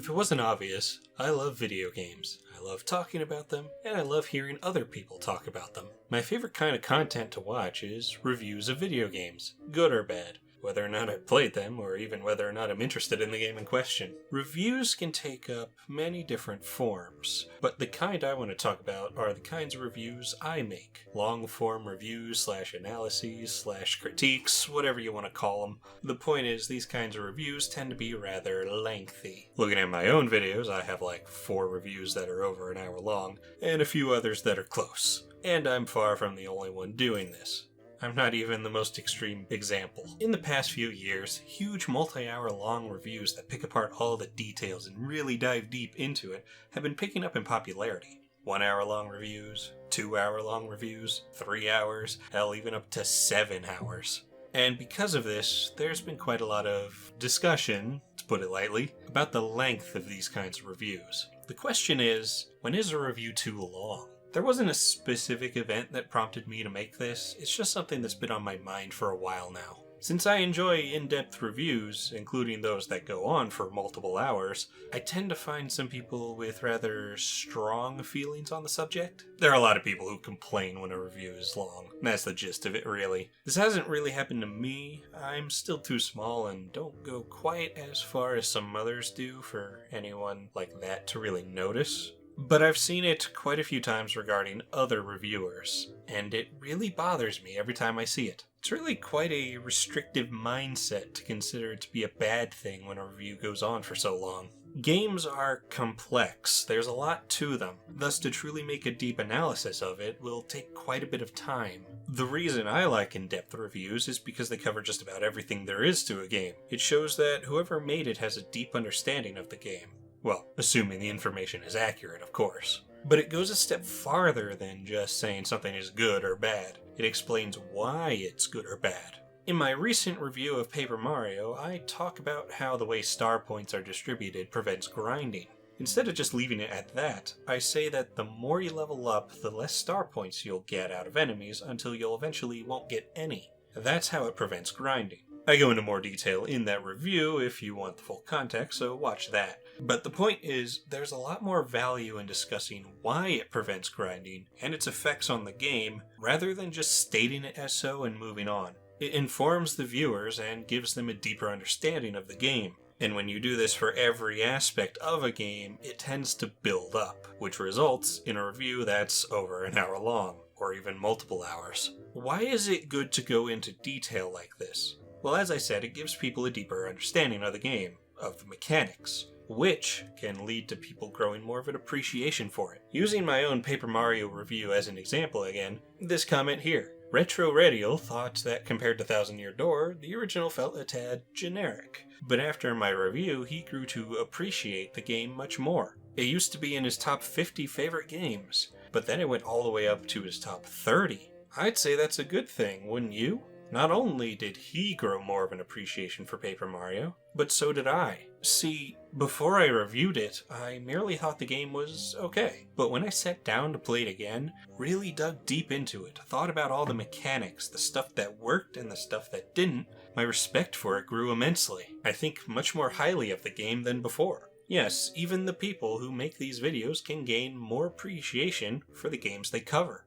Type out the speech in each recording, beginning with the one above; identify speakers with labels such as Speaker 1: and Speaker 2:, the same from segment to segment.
Speaker 1: If it wasn't obvious, I love video games. I love talking about them, and I love hearing other people talk about them. My favorite kind of content to watch is reviews of video games, good or bad, whether or not I've played them, or even whether or not I'm interested in the game in question. Reviews can take up many different forms, but the kind I want to talk about are the kinds of reviews I make. Long-form reviews / analyses / critiques, whatever you want to call them. The point is, these kinds of reviews tend to be rather lengthy. Looking at my own videos, I have like 4 reviews that are over an hour long, and a few others that are close. And I'm far from the only one doing this. I'm not even the most extreme example. In the past few years, huge multi-hour long reviews that pick apart all the details and really dive deep into it have been picking up in popularity. 1 hour long reviews, 2 hour long reviews, 3 hours, hell even up to 7 hours. And because of this, there's been quite a lot of discussion, to put it lightly, about the length of these kinds of reviews. The question is, when is a review too long? There wasn't a specific event that prompted me to make this, it's just something that's been on my mind for a while now. Since I enjoy in-depth reviews, including those that go on for multiple hours, I tend to find some people with rather strong feelings on the subject. There are a lot of people who complain when a review is long. That's the gist of it, really. This hasn't really happened to me. I'm still too small and don't go quite as far as some others do for anyone like that to really notice. But I've seen it quite a few times regarding other reviewers, and it really bothers me every time I see it. It's really quite a restrictive mindset to consider it to be a bad thing when a review goes on for so long. Games are complex, there's a lot to them, thus to truly make a deep analysis of it will take quite a bit of time. The reason I like in-depth reviews is because they cover just about everything there is to a game. It shows that whoever made it has a deep understanding of the game. Well, assuming the information is accurate, of course. But it goes a step farther than just saying something is good or bad. It explains why it's good or bad. In my recent review of Paper Mario, I talk about how the way star points are distributed prevents grinding. Instead of just leaving it at that, I say that the more you level up, the less star points you'll get out of enemies until you'll eventually won't get any. That's how it prevents grinding. I go into more detail in that review if you want the full context, so watch that. But the point is, there's a lot more value in discussing why it prevents grinding and its effects on the game, rather than just stating it as so and moving on. It informs the viewers and gives them a deeper understanding of the game. And when you do this for every aspect of a game, it tends to build up, which results in a review that's over an hour long, or even multiple hours. Why is it good to go into detail like this? Well, as I said, it gives people a deeper understanding of the game, of the mechanics, which can lead to people growing more of an appreciation for it. Using my own Paper Mario review as an example again, this comment here. Retro Rad thought that compared to Thousand Year Door, the original felt a tad generic. But after my review, he grew to appreciate the game much more. It used to be in his top 50 favorite games, but then it went all the way up to his top 30. I'd say that's a good thing, wouldn't you? Not only did he grow more of an appreciation for Paper Mario, but so did I. See, before I reviewed it, I merely thought the game was okay. But when I sat down to play it again, really dug deep into it, thought about all the mechanics, the stuff that worked and the stuff that didn't, my respect for it grew immensely. I think much more highly of the game than before. Yes, even the people who make these videos can gain more appreciation for the games they cover.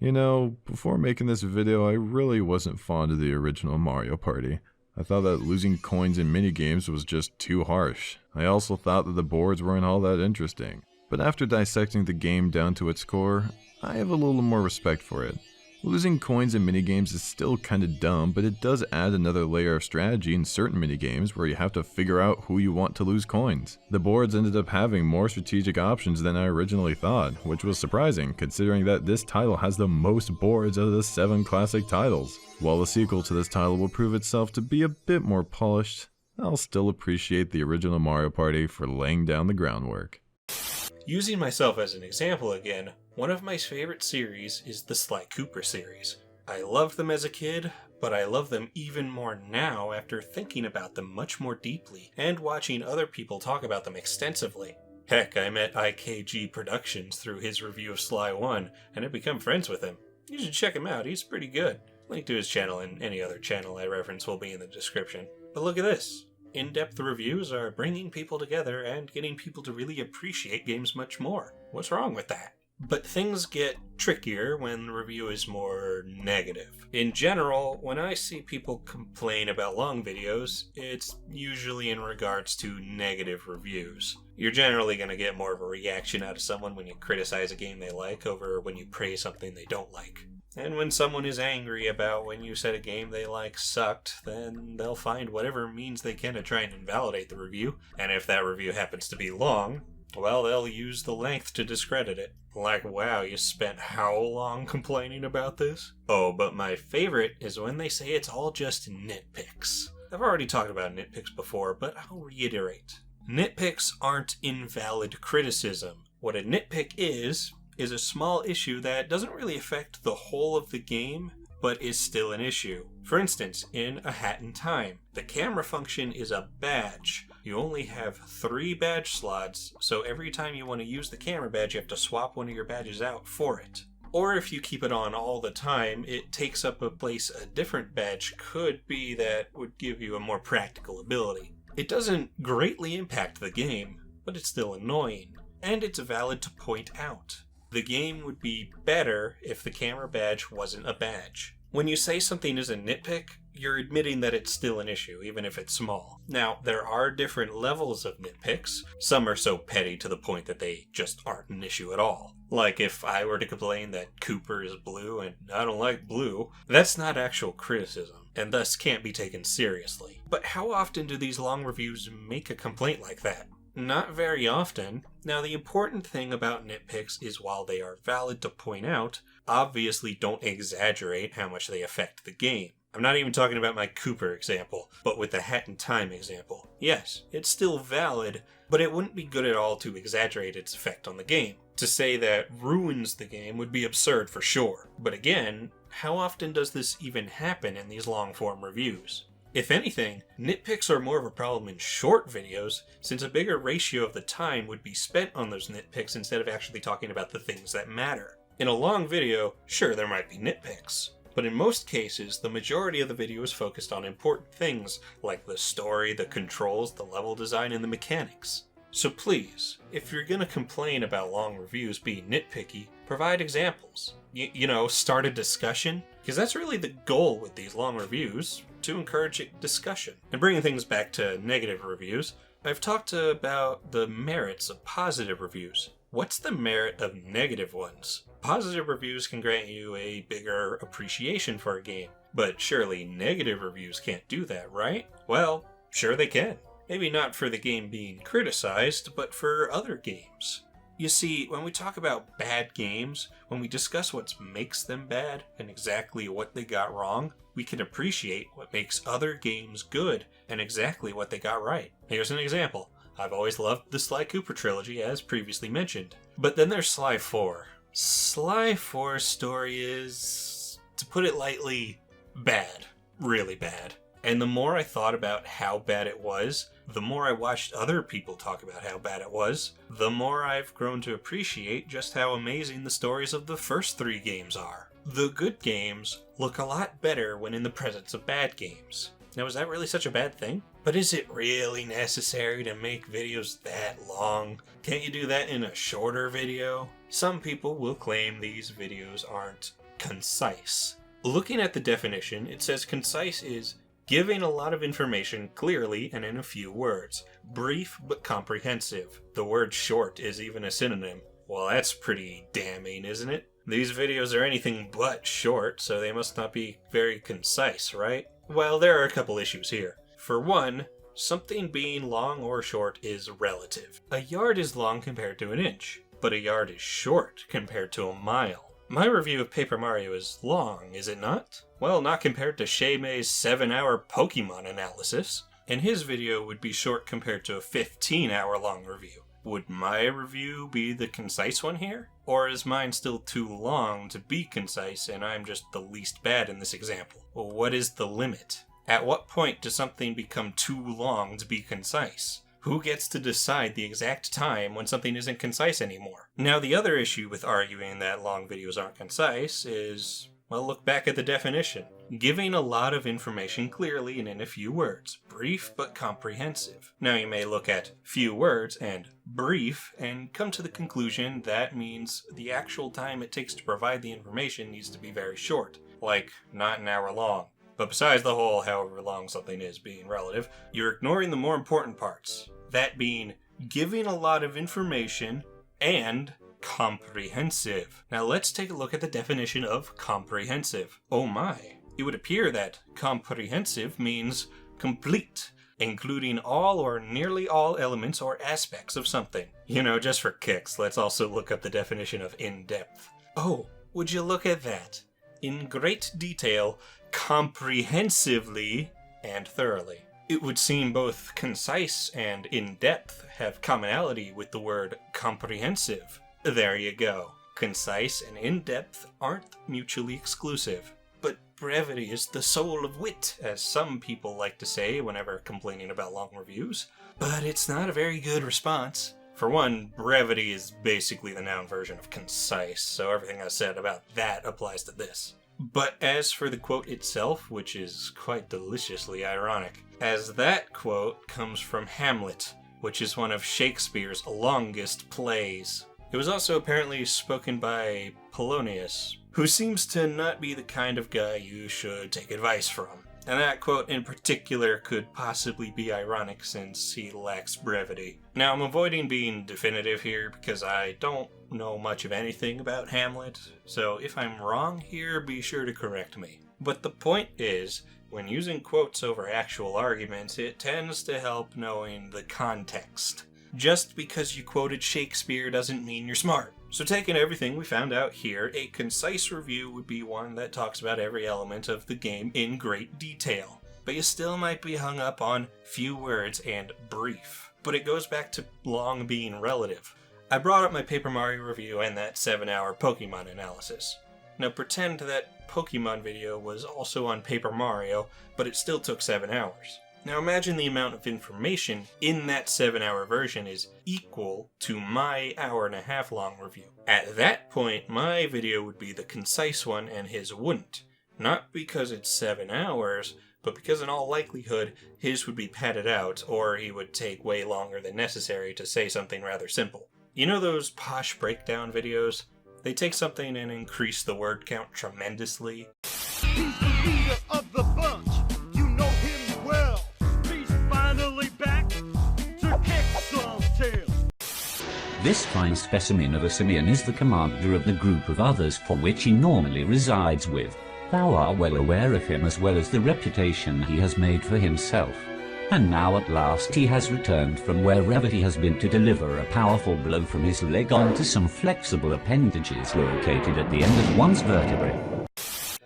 Speaker 2: You know, before making this video, I really wasn't fond of the original Mario Party. I thought that losing coins in minigames was just too harsh. I also thought that the boards weren't all that interesting. But after dissecting the game down to its core, I have a little more respect for it. Losing coins in minigames is still kinda dumb, but it does add another layer of strategy in certain minigames where you have to figure out who you want to lose coins. The boards ended up having more strategic options than I originally thought, which was surprising considering that this title has the most boards out of the 7 classic titles. While the sequel to this title will prove itself to be a bit more polished, I'll still appreciate the original Mario Party for laying down the groundwork.
Speaker 1: Using myself as an example again, one of my favorite series is the Sly Cooper series. I loved them as a kid, but I love them even more now after thinking about them much more deeply and watching other people talk about them extensively. Heck, I met IKG Productions through his review of Sly 1 and have become friends with him. You should check him out, he's pretty good. Link to his channel and any other channel I reference will be in the description. But look at this. In-depth reviews are bringing people together and getting people to really appreciate games much more. What's wrong with that? But things get trickier when the review is more negative. In general, when I see people complain about long videos, it's usually in regards to negative reviews. You're generally going to get more of a reaction out of someone when you criticize a game they like over when you praise something they don't like. And when someone is angry about when you said a game they like sucked, then they'll find whatever means they can to try and invalidate the review. And if that review happens to be long, well, they'll use the length to discredit it. Like, wow, you spent how long complaining about this? Oh, but my favorite is when they say it's all just nitpicks. I've already talked about nitpicks before, but I'll reiterate. Nitpicks aren't invalid criticism. What a nitpick is a small issue that doesn't really affect the whole of the game, but is still an issue. For instance, in A Hat in Time, the camera function is a badge. You only have 3 badge slots, so every time you want to use the camera badge, you have to swap one of your badges out for it. Or if you keep it on all the time, it takes up a place a different badge could be that would give you a more practical ability. It doesn't greatly impact the game, but it's still annoying, and it's valid to point out. The game would be better if the camera badge wasn't a badge. When you say something is a nitpick, you're admitting that it's still an issue, even if it's small. Now, there are different levels of nitpicks. Some are so petty to the point that they just aren't an issue at all. Like if I were to complain that Cooper is blue and I don't like blue, that's not actual criticism, and thus can't be taken seriously. But how often do these long reviews make a complaint like that? Not very often. Now, the important thing about nitpicks is while they are valid to point out, obviously don't exaggerate how much they affect the game. I'm not even talking about my Cooper example, but with the Hat in Time example. Yes, it's still valid, but it wouldn't be good at all to exaggerate its effect on the game. To say that ruins the game would be absurd for sure. But again, how often does this even happen in these long-form reviews? If anything, nitpicks are more of a problem in short videos, since a bigger ratio of the time would be spent on those nitpicks instead of actually talking about the things that matter. In a long video, sure, there might be nitpicks, but in most cases, the majority of the video is focused on important things like the story, the controls, the level design, and the mechanics. So please, if you're gonna complain about long reviews being nitpicky, provide examples. Start a discussion, because that's really the goal with these long reviews, to encourage discussion. And bringing things back to negative reviews, I've talked about the merits of positive reviews. What's the merit of negative ones? Positive reviews can grant you a bigger appreciation for a game, but surely negative reviews can't do that, right? Well, sure they can. Maybe not for the game being criticized, but for other games. You see, when we talk about bad games, when we discuss what makes them bad and exactly what they got wrong, we can appreciate what makes other games good and exactly what they got right. Here's an example. I've always loved the Sly Cooper trilogy, as previously mentioned. But then there's Sly 4. Sly 4's story is, to put it lightly, bad. Really bad. And the more I thought about how bad it was, the more I watched other people talk about how bad it was, the more I've grown to appreciate just how amazing the stories of the first 3 games are. The good games look a lot better when in the presence of bad games. Now, is that really such a bad thing? But is it really necessary to make videos that long? Can't you do that in a shorter video? Some people will claim these videos aren't concise. Looking at the definition, it says concise is giving a lot of information clearly and in a few words. Brief but comprehensive. The word short is even a synonym. Well, that's pretty damning, isn't it? These videos are anything but short, so they must not be very concise, right? Well, there are a couple issues here. For one, something being long or short is relative. A yard is long compared to an inch, but a yard is short compared to a mile. My review of Paper Mario is long, is it not? Well, not compared to ShayMay's 7-hour Pokemon analysis. And his video would be short compared to a 15-hour-long review. Would my review be the concise one here? Or is mine still too long to be concise and I'm just the least bad in this example? Well, what is the limit? At what point does something become too long to be concise? Who gets to decide the exact time when something isn't concise anymore? Now, the other issue with arguing that long videos aren't concise is, Well, look back at the definition. Giving a lot of information clearly and in a few words. Brief but comprehensive. Now you may look at few words and brief and come to the conclusion that means the actual time it takes to provide the information needs to be very short. Like, not an hour long. But besides the whole however long something is being relative, you're ignoring the more important parts. That being giving a lot of information and comprehensive. Now let's take a look at the definition of comprehensive. Oh my. It would appear that comprehensive means complete, including all or nearly all elements or aspects of something. You know, just for kicks, let's also look up the definition of in-depth. Oh, would you look at that? In great detail, comprehensively, and thoroughly. It would seem both concise and in-depth have commonality with the word comprehensive. There you go. Concise and in-depth aren't mutually exclusive. But brevity is the soul of wit, as some people like to say whenever complaining about long reviews. But it's not a very good response. For one, brevity is basically the noun version of concise, so everything I said about that applies to this. But as for the quote itself, which is quite deliciously ironic, as that quote comes from Hamlet, which is one of Shakespeare's longest plays. It was also apparently spoken by Polonius, who seems to not be the kind of guy you should take advice from. And that quote in particular could possibly be ironic since he lacks brevity. Now, I'm avoiding being definitive here because I don't know much of anything about Hamlet, so if I'm wrong here, be sure to correct me. But the point is, when using quotes over actual arguments, it tends to help knowing the context. Just because you quoted Shakespeare doesn't mean you're smart. So taking everything we found out here, a concise review would be one that talks about every element of the game in great detail. But you still might be hung up on few words and brief. But it goes back to long being relative. I brought up my Paper Mario review and that 7-hour Pokemon analysis. Now pretend that Pokemon video was also on Paper Mario, but it still took 7 hours. Now imagine the amount of information in that 7-hour version is equal to my 1.5-hour long review. At that point, my video would be the concise one and his wouldn't. Not because it's 7 hours, but because in all likelihood, his would be padded out, or he would take way longer than necessary to say something rather simple. You know those Posh Breakdown videos? They take something and increase the word count tremendously.
Speaker 3: He's the leader of the bunch. You know him well. He's finally back to kick some tail.
Speaker 4: This fine specimen of a simian is the commander of the group of others for which he normally resides with. Thou art well aware of him as well as the reputation he has made for himself. And now at last he has returned from wherever he has been to deliver a powerful blow from his leg onto some flexible appendages located at the end of one's vertebrae.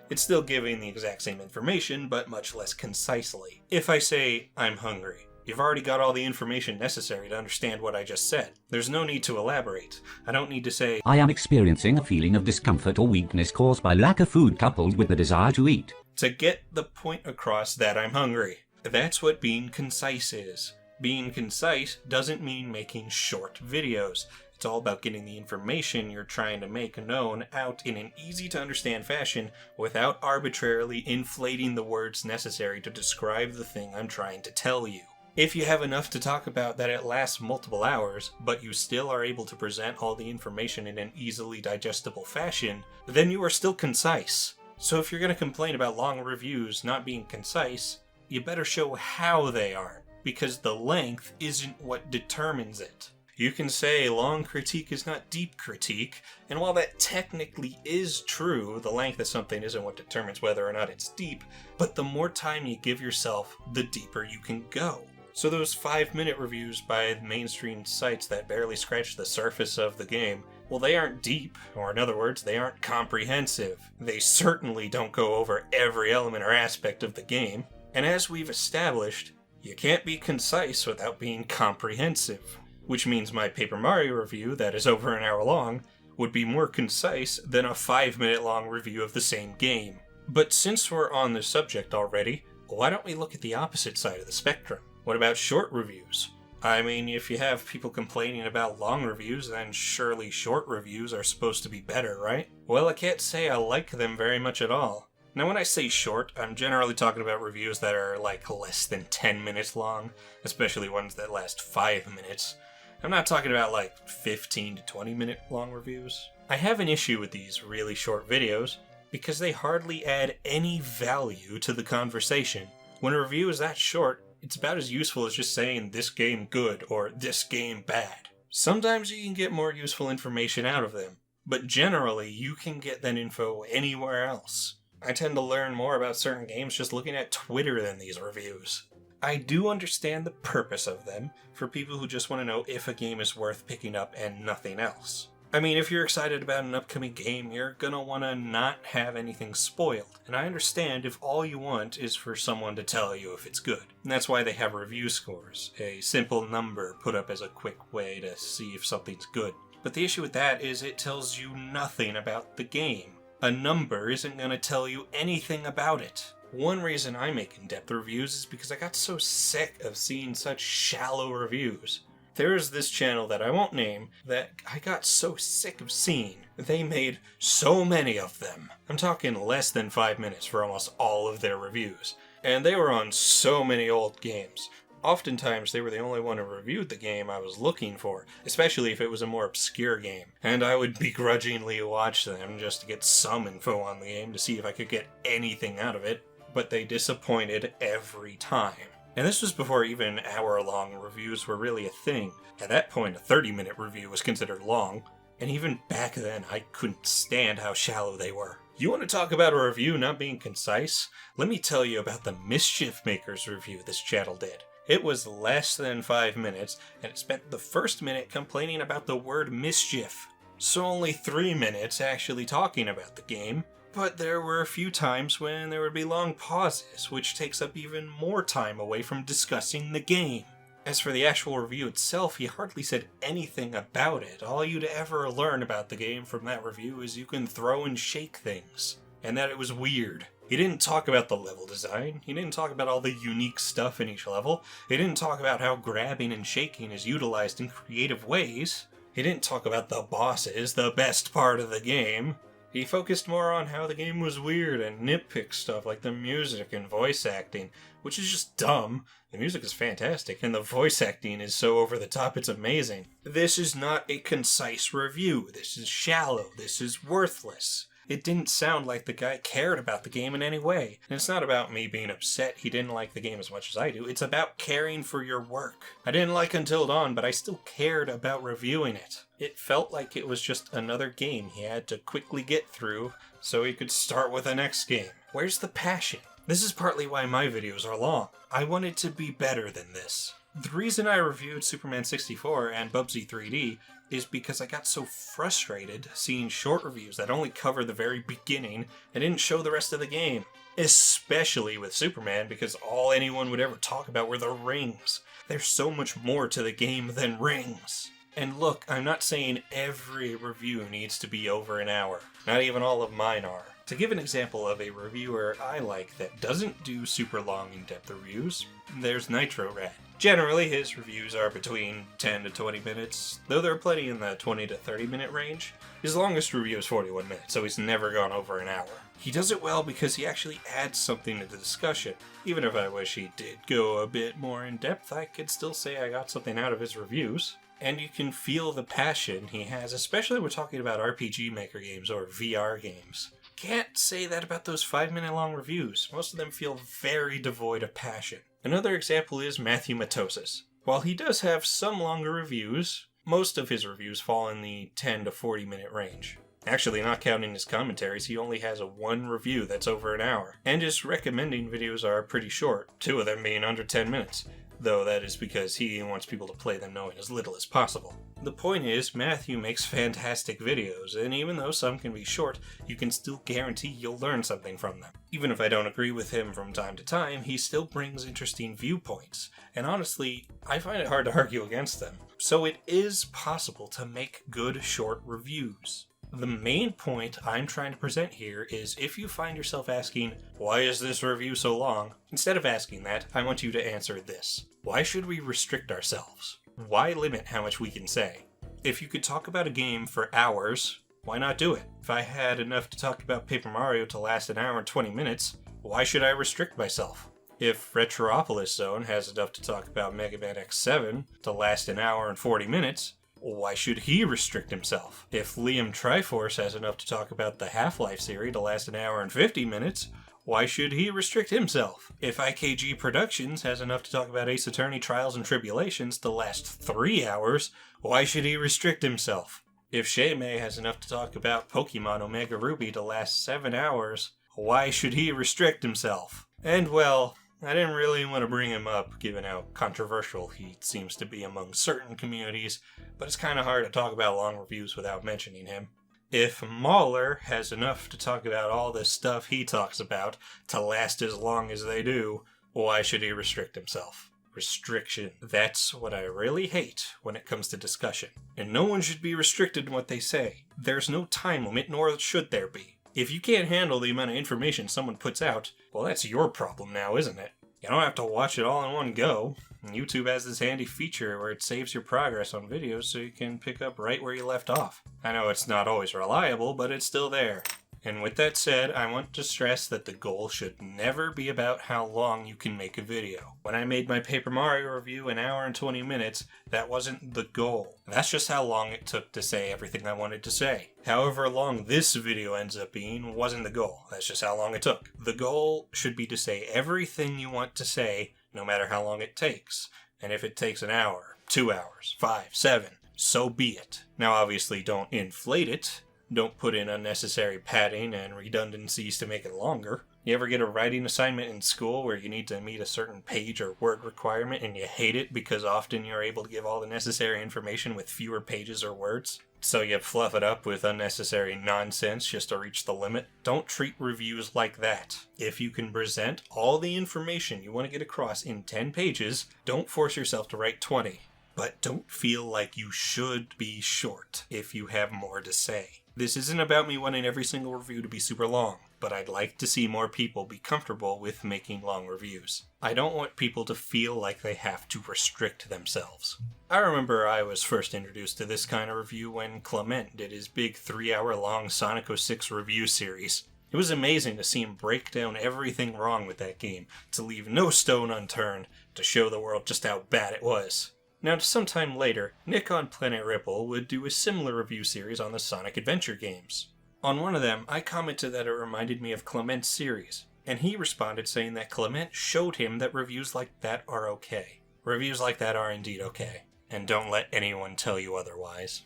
Speaker 1: It's still giving the exact same information, but much less concisely. If I say, I'm hungry, you've already got all the information necessary to understand what I just said. There's no need to elaborate. I don't need to say,
Speaker 4: I am experiencing a feeling of discomfort or weakness caused by lack of food coupled with the desire to eat,
Speaker 1: to get the point across that I'm hungry. That's what being concise is. Being concise doesn't mean making short videos. It's all about getting the information you're trying to make known out in an easy-to-understand fashion without arbitrarily inflating the words necessary to describe the thing I'm trying to tell you. If you have enough to talk about that it lasts multiple hours, but you still are able to present all the information in an easily digestible fashion, then you are still concise. So if you're going to complain about long reviews not being concise, you better show how they are, because the length isn't what determines it. You can say long critique is not deep critique, and while that technically is true, the length of something isn't what determines whether or not it's deep, but the more time you give yourself, the deeper you can go. So those 5-minute reviews by mainstream sites that barely scratch the surface of the game, well, they aren't deep, or in other words, they aren't comprehensive. They certainly don't go over every element or aspect of the game. And as we've established, you can't be concise without being comprehensive. Which means my Paper Mario review, that is over an hour long, would be more concise than a 5-minute long review of the same game. But since we're on this subject already, why don't we look at the opposite side of the spectrum? What about short reviews? I mean, if you have people complaining about long reviews, then surely short reviews are supposed to be better, right? Well, I can't say I like them very much at all. Now, when I say short, I'm generally talking about reviews that are like less than 10 minutes long, especially ones that last 5 minutes. I'm not talking about like 15 to 20 minute long reviews. I have an issue with these really short videos because they hardly add any value to the conversation. When a review is that short, it's about as useful as just saying this game good or this game bad. Sometimes you can get more useful information out of them, but generally you can get that info anywhere else. I tend to learn more about certain games just looking at Twitter than these reviews. I do understand the purpose of them for people who just want to know if a game is worth picking up and nothing else. I mean, if you're excited about an upcoming game, you're gonna want to not have anything spoiled. And I understand if all you want is for someone to tell you if it's good. And that's why they have review scores, a simple number put up as a quick way to see if something's good. But the issue with that is it tells you nothing about the game. A number isn't gonna tell you anything about it. One reason I make in-depth reviews is because I got so sick of seeing such shallow reviews. There's this channel that I won't name that I got so sick of seeing. They made so many of them. I'm talking less than 5 minutes for almost all of their reviews. And they were on so many old games. Oftentimes they were the only one who reviewed the game I was looking for, especially if it was a more obscure game. And I would begrudgingly watch them just to get some info on the game to see if I could get anything out of it. But they disappointed every time. And this was before even hour-long reviews were really a thing. At that point, a 30-minute review was considered long. And even back then, I couldn't stand how shallow they were. You want to talk about a review not being concise? Let me tell you about the Mischief Makers review this channel did. It was less than 5 minutes, and it spent the first minute complaining about the word mischief. So only 3 minutes actually talking about the game. But there were a few times when there would be long pauses, which takes up even more time away from discussing the game. As for the actual review itself, he hardly said anything about it. All you'd ever learn about the game from that review is you can throw and shake things, and that it was weird. He didn't talk about the level design, he didn't talk about all the unique stuff in each level, he didn't talk about how grabbing and shaking is utilized in creative ways, he didn't talk about the bosses, the best part of the game. He focused more on how the game was weird and nitpicked stuff like the music and voice acting, which is just dumb. The music is fantastic, and the voice acting is so over the top it's amazing. This is not a concise review. This is shallow. This is worthless. It didn't sound like the guy cared about the game in any way. And it's not about me being upset he didn't like the game as much as I do. It's about caring for your work. I didn't like Until Dawn, but I still cared about reviewing it. It felt like it was just another game he had to quickly get through so he could start with the next game. Where's the passion? This is partly why my videos are long. I want it to be better than this. The reason I reviewed Superman 64 and Bubsy 3D is because I got so frustrated seeing short reviews that only cover the very beginning and didn't show the rest of the game. Especially with Superman, because all anyone would ever talk about were the rings. There's so much more to the game than rings. And look, I'm not saying every review needs to be over an hour. Not even all of mine are. To give an example of a reviewer I like that doesn't do super long in-depth reviews, there's Nitro Rad. Generally, his reviews are between 10 to 20 minutes, though there are plenty in the 20 to 30 minute range. His longest review is 41 minutes, so he's never gone over an hour. He does it well because he actually adds something to the discussion. Even if I wish he did go a bit more in depth, I could still say I got something out of his reviews. And you can feel the passion he has, especially when we're talking about RPG Maker games or VR games. Can't say that about those 5-minute long reviews. Most of them feel very devoid of passion. Another example is Matthewmatosis. While he does have some longer reviews, most of his reviews fall in the 10 to 40 minute range. Actually, not counting his commentaries, he only has one review that's over an hour. And his recommending videos are pretty short, 2 of them being under 10 minutes. Though that is because he wants people to play them knowing as little as possible. The point is, Matthew makes fantastic videos, and even though some can be short, you can still guarantee you'll learn something from them. Even if I don't agree with him from time to time, he still brings interesting viewpoints, and honestly, I find it hard to argue against them. So it is possible to make good short reviews. The main point I'm trying to present here is if you find yourself asking, why is this review so long? Instead of asking that, I want you to answer this. Why should we restrict ourselves? Why limit how much we can say? If you could talk about a game for hours, why not do it? If I had enough to talk about Paper Mario to last an hour and 20 minutes, why should I restrict myself? If Retropolis Zone has enough to talk about Megaman X7 to last an hour and 40 minutes, why should he restrict himself? If Liam Triforce has enough to talk about the Half-Life series to last an hour and 50 minutes, why should he restrict himself? If IKG Productions has enough to talk about Ace Attorney Trials and Tribulations to last 3 hours, why should he restrict himself? If ShayMay has enough to talk about Pokemon Omega Ruby to last 7 hours, why should he restrict himself? And well, I didn't really want to bring him up, given how controversial he seems to be among certain communities, but it's kind of hard to talk about long reviews without mentioning him. If MauLer has enough to talk about all this stuff he talks about to last as long as they do, why should he restrict himself? Restriction. That's what I really hate when it comes to discussion. And no one should be restricted in what they say. There's no time limit, nor should there be. If you can't handle the amount of information someone puts out, well, that's your problem now, isn't it? You don't have to watch it all in one go. And YouTube has this handy feature where it saves your progress on videos so you can pick up right where you left off. I know it's not always reliable, but it's still there. And with that said, I want to stress that the goal should never be about how long you can make a video. When I made my Paper Mario review an hour and 20 minutes, that wasn't the goal. That's just how long it took to say everything I wanted to say. However long this video ends up being wasn't the goal. That's just how long it took. The goal should be to say everything you want to say, no matter how long it takes. And if it takes an hour, 2 hours, 5, 7, so be it. Now obviously don't inflate it. Don't put in unnecessary padding and redundancies to make it longer. You ever get a writing assignment in school where you need to meet a certain page or word requirement and you hate it because often you're able to give all the necessary information with fewer pages or words? So you fluff it up with unnecessary nonsense just to reach the limit? Don't treat reviews like that. If you can present all the information you want to get across in 10 pages, don't force yourself to write 20. But don't feel like you should be short if you have more to say. This isn't about me wanting every single review to be super long, but I'd like to see more people be comfortable with making long reviews. I don't want people to feel like they have to restrict themselves. I remember I was first introduced to this kind of review when Clement did his big 3-hour-long Sonic 06 review series. It was amazing to see him break down everything wrong with that game, to leave no stone unturned, to show the world just how bad it was. Now, sometime later, Nick on Planet Ripple would do a similar review series on the Sonic Adventure games. On one of them, I commented that it reminded me of Clement's series, and he responded saying that Clement showed him that reviews like that are okay. Reviews like that are indeed okay, and don't let anyone tell you otherwise.